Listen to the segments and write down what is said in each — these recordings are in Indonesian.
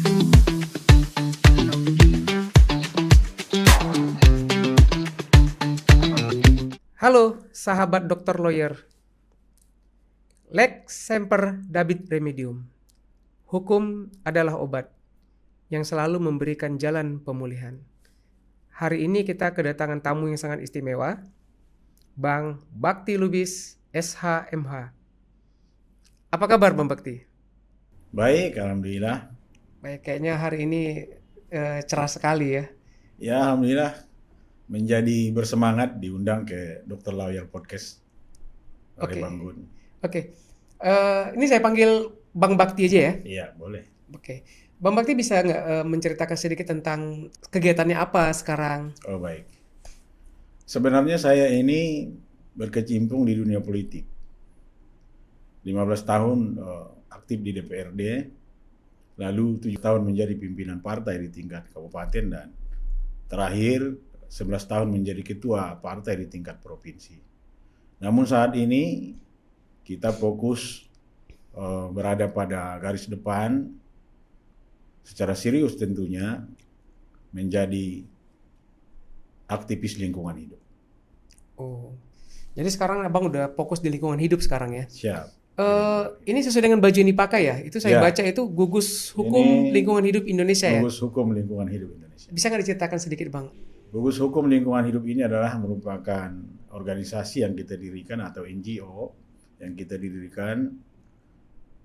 Halo, sahabat dokter lawyer. Lex semper David remedium. Hukum adalah obat yang selalu memberikan jalan pemulihan. Hari ini kita kedatangan tamu yang sangat istimewa, Bang Bakti Lubis, SH.MH. Apa kabar Bang Bakti? Baik, alhamdulillah. Baik, kayaknya hari ini cerah sekali ya. Ya, alhamdulillah menjadi bersemangat diundang ke Dr. Lawyer Podcast oleh Oke. Bang Gun. Oke. Ini saya panggil Bang Bakti aja ya. Iya, boleh. Oke. Bang Bakti bisa nggak menceritakan sedikit tentang kegiatannya apa sekarang? Oh, baik. Sebenarnya saya ini berkecimpung di dunia politik. 15 tahun aktif di DPRD, lalu 7 tahun menjadi pimpinan partai di tingkat kabupaten, dan terakhir 11 tahun menjadi ketua partai di tingkat provinsi. Namun saat ini kita fokus berada pada garis depan secara serius tentunya menjadi aktivis lingkungan hidup. Oh, jadi sekarang abang udah fokus di lingkungan hidup sekarang ya? Siap. Ini sesuai dengan baju yang dipakai ya? Itu saya Ya. baca itu gugus hukum Ini lingkungan hidup Indonesia ya? Gugus Hukum Lingkungan Hidup Indonesia. Bisa nggak diceritakan sedikit bang? Gugus Hukum Lingkungan Hidup ini adalah merupakan organisasi yang kita dirikan atau NGO yang kita dirikan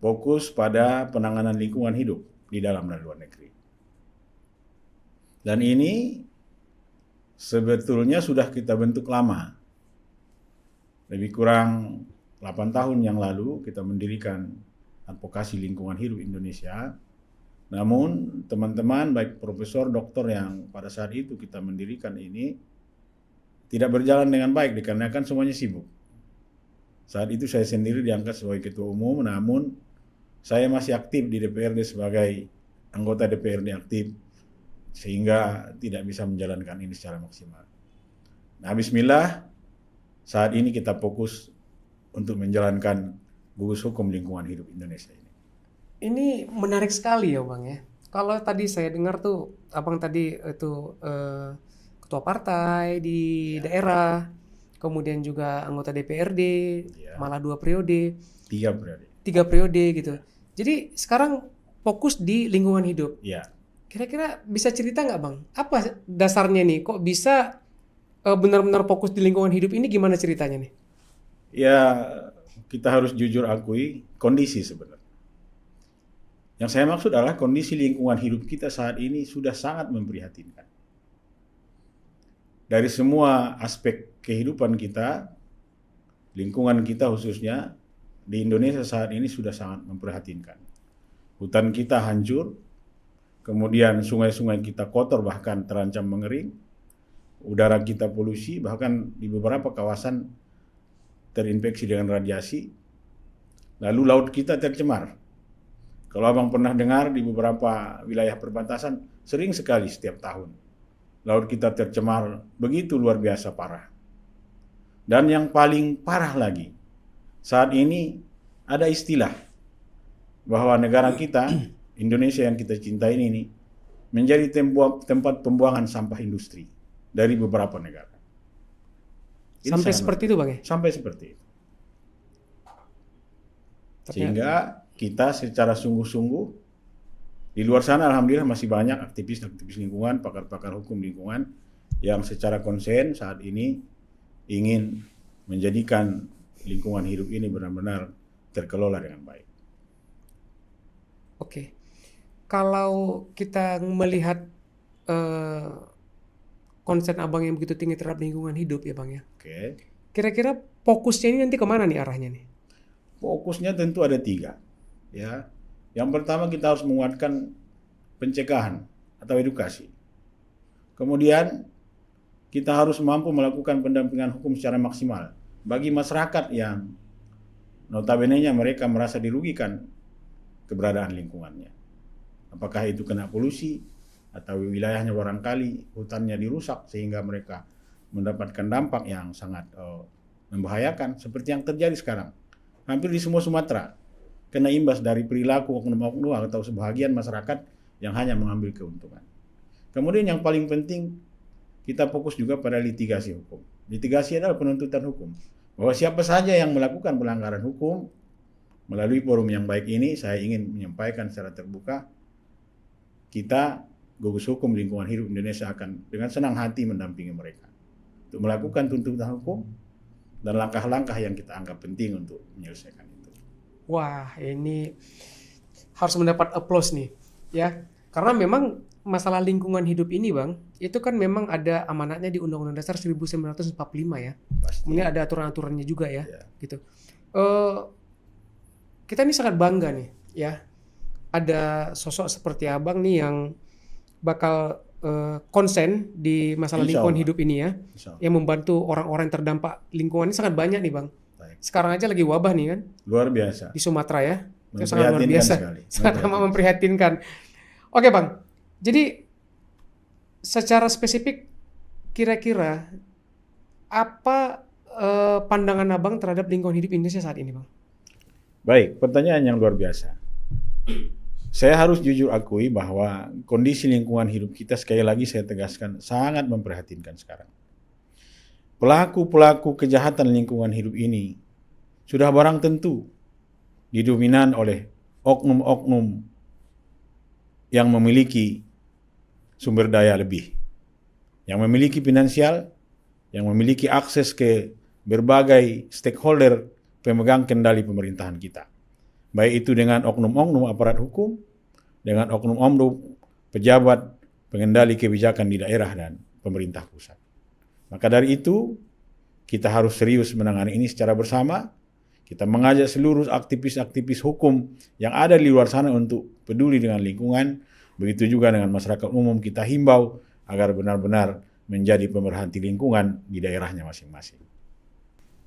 fokus pada penanganan lingkungan hidup di dalam dan luar negeri. Dan ini sebetulnya sudah kita bentuk lama. Lebih kurang 8 tahun yang lalu kita mendirikan advokasi lingkungan hidup Indonesia. Namun teman-teman baik profesor, doktor yang pada saat itu kita mendirikan ini tidak berjalan dengan baik dikarenakan semuanya sibuk. Saat itu saya sendiri diangkat sebagai ketua umum, namun saya masih aktif di DPRD sebagai anggota DPRD aktif sehingga tidak bisa menjalankan ini secara maksimal. Nah, bismillah, saat ini kita fokus untuk menjalankan gugus hukum lingkungan hidup Indonesia ini. Ini menarik sekali ya bang ya. Kalau tadi saya dengar tuh abang tadi itu ketua partai di daerah, kemudian juga anggota DPRD, Ya. malah 2 periode, 3 periode. 3 periode gitu. Jadi sekarang fokus di lingkungan hidup. Ya. Kira-kira bisa cerita nggak bang? Apa dasarnya nih? Kok bisa benar-benar fokus di lingkungan hidup ini, gimana ceritanya nih? Ya, kita harus jujur akui kondisi sebenarnya. Yang saya maksud adalah kondisi lingkungan hidup kita saat ini sudah sangat memprihatinkan. Dari semua aspek kehidupan kita, lingkungan kita khususnya di Indonesia saat ini sudah sangat memprihatinkan. Hutan kita hancur, kemudian sungai-sungai kita kotor bahkan terancam mengering, udara kita polusi, bahkan di beberapa kawasan terinfeksi dengan radiasi, lalu laut kita tercemar. Kalau abang pernah dengar di beberapa wilayah perbatasan, sering sekali setiap tahun laut kita tercemar begitu luar biasa parah. Dan yang paling parah lagi, saat ini ada istilah bahwa negara kita, Indonesia yang kita cintai ini, menjadi tempat pembuangan sampah industri dari beberapa negara. Ini Sampai sangat- seperti itu bang ya? Sampai seperti itu. Tapi Sehingga kita secara sungguh-sungguh di luar sana alhamdulillah masih banyak aktivis-aktivis lingkungan, pakar-pakar hukum lingkungan yang secara konsen saat ini ingin menjadikan lingkungan hidup ini benar-benar terkelola dengan baik. Oke. Kalau kita melihat konsen abang yang begitu tinggi terhadap lingkungan hidup ya bang ya. Oke. Kira-kira fokusnya ini nanti kemana nih arahnya nih? Fokusnya tentu ada 3. Ya. Yang pertama kita harus menguatkan pencegahan atau edukasi. Kemudian kita harus mampu melakukan pendampingan hukum secara maksimal bagi masyarakat yang notabene-nya mereka merasa dirugikan keberadaan lingkungannya. Apakah itu kena polusi atau wilayahnya barangkali hutannya dirusak sehingga mereka mendapatkan dampak yang sangat membahayakan seperti yang terjadi sekarang. Hampir di semua Sumatera kena imbas dari perilaku oknum-oknum atau sebahagian masyarakat yang hanya mengambil keuntungan. Kemudian yang paling penting, kita fokus juga pada litigasi hukum. Litigasi adalah penuntutan hukum. Bahwa siapa saja yang melakukan pelanggaran hukum, melalui forum yang baik ini, saya ingin menyampaikan secara terbuka, kita, Gugus Hukum Lingkungan Hidup Indonesia akan dengan senang hati mendampingi mereka untuk melakukan tuntutan hukum dan langkah-langkah yang kita anggap penting untuk menyelesaikan itu. Wah, ini harus mendapat applause nih, ya. Karena memang masalah lingkungan hidup ini, Bang, itu kan memang ada amanatnya di Undang-Undang Dasar 1945 ya. Pasti. Kemudian ada aturan-aturannya juga ya, Ya. gitu. Kita ini sangat bangga nih, ya. Ada sosok seperti Abang nih yang bakal konsen di masalah Insya lingkungan Allah. hidup ini ya, Insya Allah. yang membantu orang-orang yang terdampak lingkungan ini sangat banyak nih, Bang. Baik. Sekarang aja lagi wabah nih kan Luar biasa. di Sumatera ya. Itu sangat luar Memprihatinkan biasa. sekali. Sangat amat memprihatinkan. Oke, Bang. Jadi secara spesifik kira-kira apa pandangan Abang terhadap lingkungan hidup Indonesia saat ini, Bang? Baik, pertanyaan yang luar biasa. Saya harus jujur akui bahwa kondisi lingkungan hidup kita, sekali lagi saya tegaskan, sangat memprihatinkan sekarang. Pelaku-pelaku kejahatan lingkungan hidup ini sudah barang tentu didominan oleh oknum-oknum yang memiliki sumber daya lebih, yang memiliki finansial, yang memiliki akses ke berbagai stakeholder pemegang kendali pemerintahan kita. Baik itu dengan oknum-oknum aparat hukum, dengan oknum-oknum pejabat pengendali kebijakan di daerah dan pemerintah pusat. Maka dari itu, kita harus serius menangani ini secara bersama. Kita mengajak seluruh aktivis-aktivis hukum yang ada di luar sana untuk peduli dengan lingkungan. Begitu juga dengan masyarakat umum, kita himbau agar benar-benar menjadi pemerhati lingkungan di daerahnya masing-masing.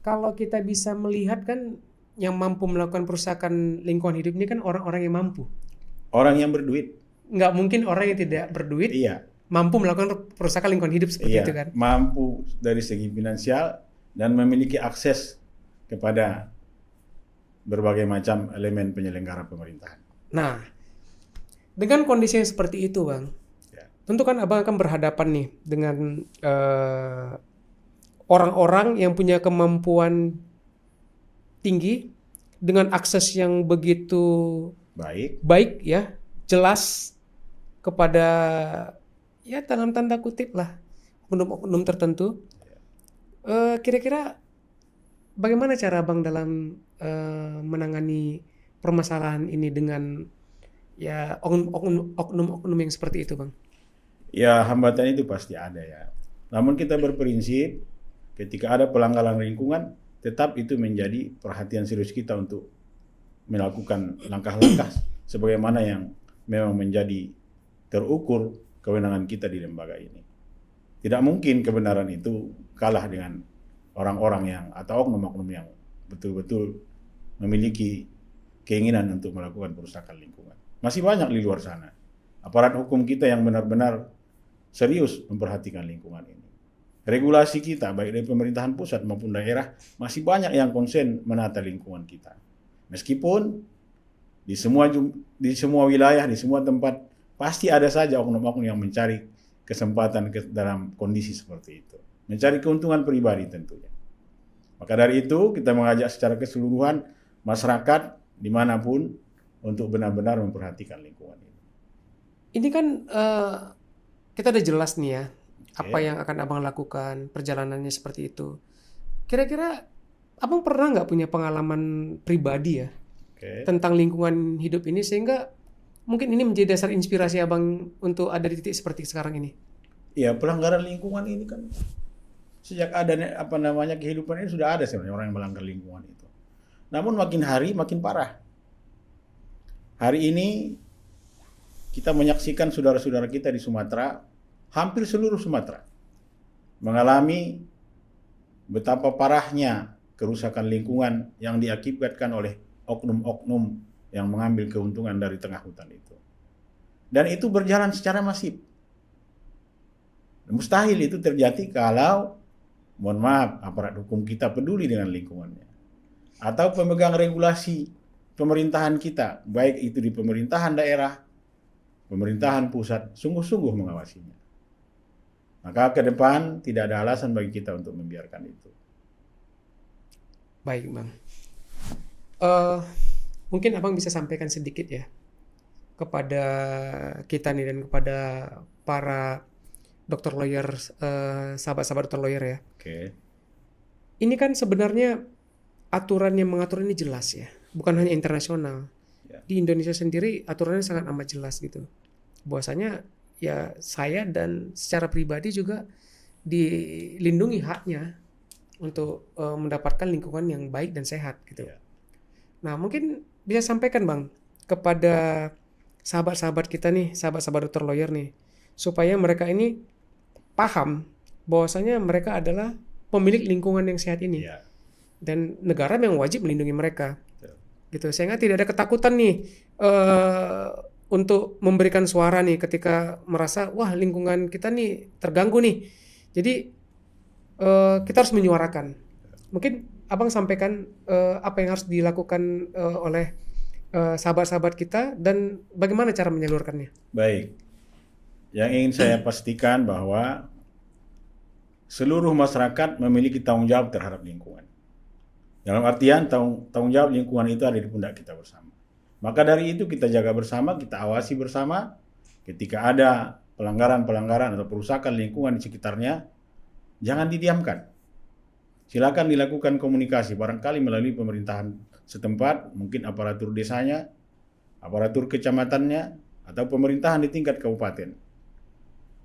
Kalau kita bisa melihat kan yang mampu melakukan perusakan lingkungan hidup ini kan orang-orang yang mampu. Orang yang berduit. Nggak mungkin orang yang tidak berduit Iya. mampu melakukan perusakan lingkungan hidup seperti Iya, itu kan. mampu dari segi finansial dan memiliki akses kepada berbagai macam elemen penyelenggara pemerintahan. Nah, dengan kondisi yang seperti itu, Bang, Ya. tentu kan Abang akan berhadapan nih dengan orang-orang yang punya kemampuan tinggi dengan akses yang begitu baik ya, jelas kepada ya dalam tanda kutip lah oknum-oknum tertentu. Kira-kira bagaimana cara Abang dalam menangani permasalahan ini dengan ya oknum-oknum yang seperti itu, Bang? Ya, hambatan itu pasti ada ya. Namun kita berprinsip ketika ada pelanggaran lingkungan, tetap itu menjadi perhatian serius kita untuk melakukan langkah-langkah sebagaimana yang memang menjadi terukur kewenangan kita di lembaga ini. Tidak mungkin kebenaran itu kalah dengan orang-orang yang atau oknum-oknum yang betul-betul memiliki keinginan untuk melakukan perusakan lingkungan. Masih banyak di luar sana aparat hukum kita yang benar-benar serius memperhatikan lingkungan ini. Regulasi kita baik dari pemerintahan pusat maupun daerah masih banyak yang konsen menata lingkungan kita. Meskipun di semua wilayah, di semua tempat pasti ada saja oknum-oknum yang mencari kesempatan dalam kondisi seperti itu. Mencari keuntungan pribadi tentunya. Maka dari itu kita mengajak secara keseluruhan masyarakat dimanapun untuk benar-benar memperhatikan lingkungan ini. Ini kan kita udah jelas nih ya apa Oke. yang akan Abang lakukan, perjalanannya seperti itu. Kira-kira Abang pernah nggak punya pengalaman pribadi ya Oke. tentang lingkungan hidup ini sehingga mungkin ini menjadi dasar inspirasi Abang untuk ada di titik seperti sekarang ini? Ya, pelanggaran lingkungan ini kan sejak ada kehidupan ini sudah ada sebenarnya orang yang melanggar lingkungan itu. Namun makin hari makin parah. Hari ini kita menyaksikan saudara-saudara kita di Sumatera, hampir seluruh Sumatera mengalami betapa parahnya kerusakan lingkungan yang diakibatkan oleh oknum-oknum yang mengambil keuntungan dari tengah hutan itu. Dan itu berjalan secara masif. Mustahil itu terjadi kalau, mohon maaf, aparat hukum kita peduli dengan lingkungannya. Atau pemegang regulasi pemerintahan kita, baik itu di pemerintahan daerah, pemerintahan pusat sungguh-sungguh mengawasinya. Maka ke depan tidak ada alasan bagi kita untuk membiarkan itu. Baik, Bang. Mungkin Abang bisa sampaikan sedikit ya kepada kita nih dan kepada para dokter lawyer, sahabat-sahabat dokter lawyer ya. Oke. Ini kan sebenarnya aturan yang mengatur ini jelas ya, bukan hanya internasional. Ya. Di Indonesia sendiri aturannya sangat amat jelas gitu. Bahwasanya ya saya dan secara pribadi juga dilindungi haknya untuk mendapatkan lingkungan yang baik dan sehat gitu. Ya. Nah, mungkin bisa sampaikan Bang kepada sahabat-sahabat kita nih, sahabat-sahabat dokter lawyer nih, supaya mereka ini paham bahwasanya mereka adalah pemilik lingkungan yang sehat ini. Ya. Dan negara memang wajib melindungi mereka. Betul. Gitu. Sehingga tidak ada ketakutan nih untuk memberikan suara nih ketika merasa wah lingkungan kita nih terganggu nih. Jadi kita harus menyuarakan. Mungkin Abang sampaikan apa yang harus dilakukan oleh sahabat-sahabat kita dan bagaimana cara menyalurkannya. Baik. Yang ingin saya pastikan bahwa seluruh masyarakat memiliki tanggung jawab terhadap lingkungan. Dalam artian tanggung jawab lingkungan itu ada di pundak kita bersama. Maka dari itu kita jaga bersama, kita awasi bersama. Ketika ada pelanggaran-pelanggaran atau perusakan lingkungan di sekitarnya, jangan didiamkan. Silakan dilakukan komunikasi, barangkali melalui pemerintahan setempat, mungkin aparatur desanya, aparatur kecamatannya, atau pemerintahan di tingkat kabupaten.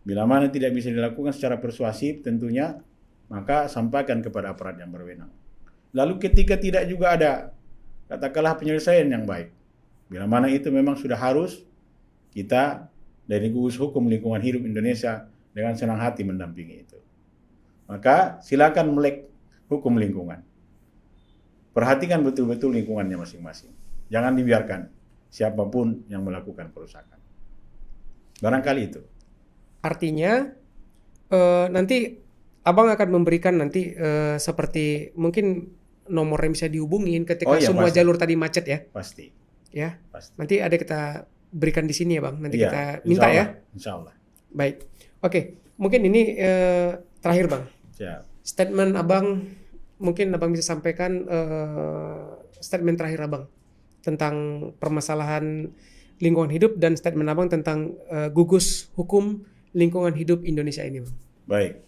Bila mana tidak bisa dilakukan secara persuasif tentunya, maka sampaikan kepada aparat yang berwenang. Lalu ketika tidak juga ada, katakanlah penyelesaian yang baik. Bila mana itu memang sudah harus, kita dari gugus hukum lingkungan hidup Indonesia dengan senang hati mendampingi itu. Maka silakan melek hukum lingkungan. Perhatikan betul-betul lingkungannya masing-masing. Jangan dibiarkan siapapun yang melakukan perusakan. Barangkali itu. Artinya nanti Abang akan memberikan nanti seperti mungkin nomor yang bisa dihubungin ketika semua pasti. jalur tadi macet ya. Pasti. Ya. Pasti. Nanti ada kita berikan di sini ya Bang. Nanti Iya, kita minta ya. Insya Allah. Baik. Oke. Mungkin ini terakhir Bang. Siap. Statement Abang, mungkin Abang bisa sampaikan statement terakhir Abang tentang permasalahan lingkungan hidup dan statement Abang tentang gugus hukum lingkungan hidup Indonesia ini Bang. Baik.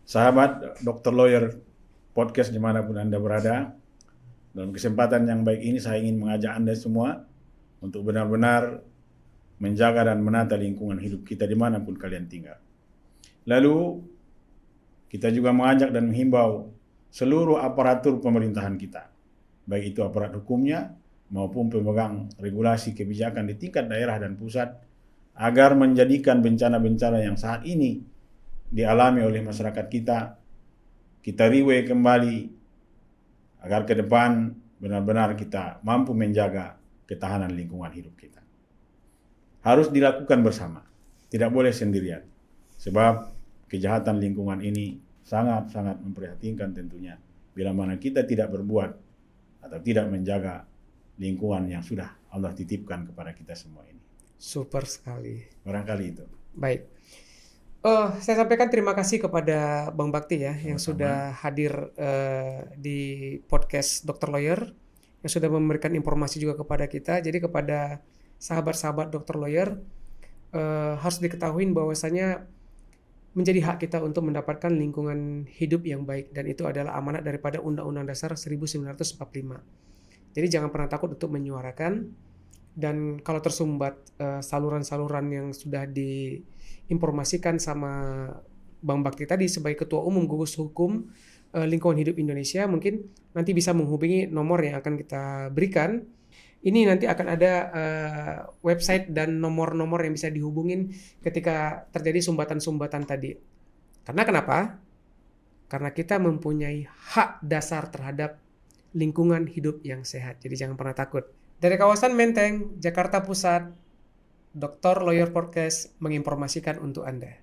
Sahabat Dr. Lawyer Podcast dimanapun Anda berada, dalam kesempatan yang baik ini saya ingin mengajak Anda semua untuk benar-benar menjaga dan menata lingkungan hidup kita dimanapun kalian tinggal. Lalu kita juga mengajak dan menghimbau seluruh aparatur pemerintahan kita, baik itu aparat hukumnya maupun pemegang regulasi kebijakan di tingkat daerah dan pusat, agar menjadikan bencana-bencana yang saat ini dialami oleh masyarakat kita riway kembali, agar ke depan benar-benar kita mampu menjaga ketahanan lingkungan hidup kita. Harus dilakukan bersama, tidak boleh sendirian, sebab kejahatan lingkungan ini sangat-sangat memprihatinkan tentunya bila mana kita tidak berbuat atau tidak menjaga lingkungan yang sudah Allah titipkan kepada kita semua ini. Super sekali. Barangkali itu. Baik. Saya sampaikan terima kasih kepada Bang Bakti ya yang sudah hadir di podcast Dr. Lawyer, yang sudah memberikan informasi juga kepada kita. Jadi kepada sahabat-sahabat Dr. Lawyer harus diketahui bahwasanya menjadi hak kita untuk mendapatkan lingkungan hidup yang baik, dan itu adalah amanat daripada Undang-Undang Dasar 1945. Jadi jangan pernah takut untuk menyuarakan, dan kalau tersumbat saluran-saluran yang sudah diinformasikan sama Bang Bakti tadi sebagai Ketua Umum Gugus Hukum Lingkungan Hidup Indonesia, mungkin nanti bisa menghubungi nomor yang akan kita berikan. Ini nanti akan ada website dan nomor-nomor yang bisa dihubungin ketika terjadi sumbatan-sumbatan tadi. Karena kenapa? Karena kita mempunyai hak dasar terhadap lingkungan hidup yang sehat. Jadi jangan pernah takut. Dari kawasan Menteng, Jakarta Pusat, Dr. Lawyer Podcast menginformasikan untuk Anda.